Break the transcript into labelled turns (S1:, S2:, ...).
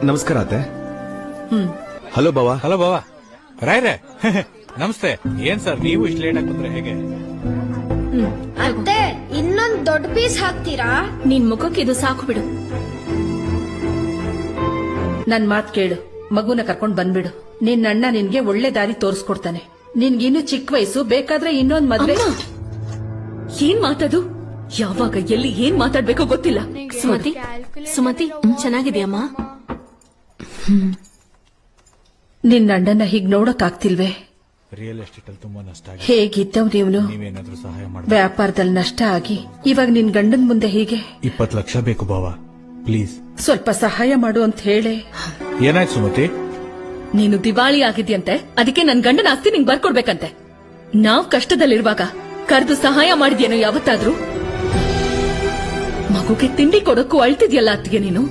S1: ನಮಸ್ಕಾರ ಅತ್ತೆ. ಹಲೋ ಬಾವಾ.
S2: ಹಲೋ ಬಾವಾ ರಾಯ್ರೆ. ನಮಸ್ತೆ. ಏನ್ ಸರ್ ನೀವು ಇಷ್ಟು ಲೇಟ್ ಆಗಿ ಬಂದ್ರೆ ಹೇಗೆ?
S3: ಅತ್ತೆ ಇನ್ನೊಂದ್ ದೊಡ್ಡ ಪೀಸ್ ಹಾಕ್ತೀರಾ?
S4: ನಿನ್ ಮುಖಕ್ಕೆ ಇದು ಸಾಕು ಬಿಡು.
S5: ನನ್ ಮಾತ್ ಕೇಳು, ಮಗುನ ಕರ್ಕೊಂಡ್ ಬಂದ್ಬಿಡು. ನಿನ್ ಅಣ್ಣ ನಿನ್ಗೆ ಒಳ್ಳೆ ದಾರಿ ತೋರಿಸ್ಕೊಡ್ತಾನೆ. ನಿನ್ಗಿನ್ನು ಚಿಕ್ಕ ವಯಸ್ಸು, ಬೇಕಾದ್ರೆ ಇನ್ನೊಂದ್ ಮದ್ವೆ.
S4: ಏನ್ ಮಾತದು? ಯಾವಾಗ ಎಲ್ಲಿ ಏನ್ ಮಾತಾಡ್ಬೇಕೋ ಗೊತ್ತಿಲ್ಲ. ಸುಮತಿ ಸುಮತಿ ಚೆನ್ನಾಗಿದ್ಯಮ್ಮ?
S5: ನಿನ್ನ ಅಣ್ಣನ ಹೀಗ್ ನೋಡಕ್ ಆಗ್ತಿಲ್ವೇ?
S2: ರಿಯಲ್ ಎಸ್ಟೇಟ್ ಅಲ್ಲಿ ತುಂಬಾ ನಷ್ಟ ಆಗಿದೆ.
S5: ಹೇಗಿದ್ದವ್ ನೀವ್ನು?
S2: ನೀವೇನಾದ್ರೂ ಸಹಾಯ ಮಾಡಿ.
S5: ವ್ಯಾಪಾರದಲ್ಲಿ ನಷ್ಟ ಆಗಿ ಇವಾಗ ನಿನ್ ಗಂಡನ್ ಮುಂದೆ ಹೀಗೆ
S2: 20 ಲಕ್ಷ ಬೇಕು ಬಾವಾ, ಪ್ಲೀಸ್
S5: ಸ್ವಲ್ಪ ಸಹಾಯ ಮಾಡು ಅಂತ ಹೇಳಿ.
S2: ಏನಾಯ್ತು ಸುಮತಿ?
S4: ನೀನು ದಿವಾಳಿ ಆಗಿದ್ಯಂತೆ, ಅದಕ್ಕೆ ನನ್ ಗಂಡನ ಆಸ್ತಿ ನಿಂಗ್ ಬರ್ಕೊಡ್ಬೇಕಂತೆ. ನಾವ್ ಕಷ್ಟದಲ್ಲಿರುವಾಗ ಕರೆದು ಸಹಾಯ ಮಾಡಿದ್ಯೇನೋ ಯಾವತ್ತಾದ್ರೂ? ಮಗುಗೆ ತಿಂಡಿ ಕೊಡಕ್ಕೂ ಅಳ್ತಿದ್ಯಲ್ಲ ಅತ್ತಿಗೆ ನೀನು.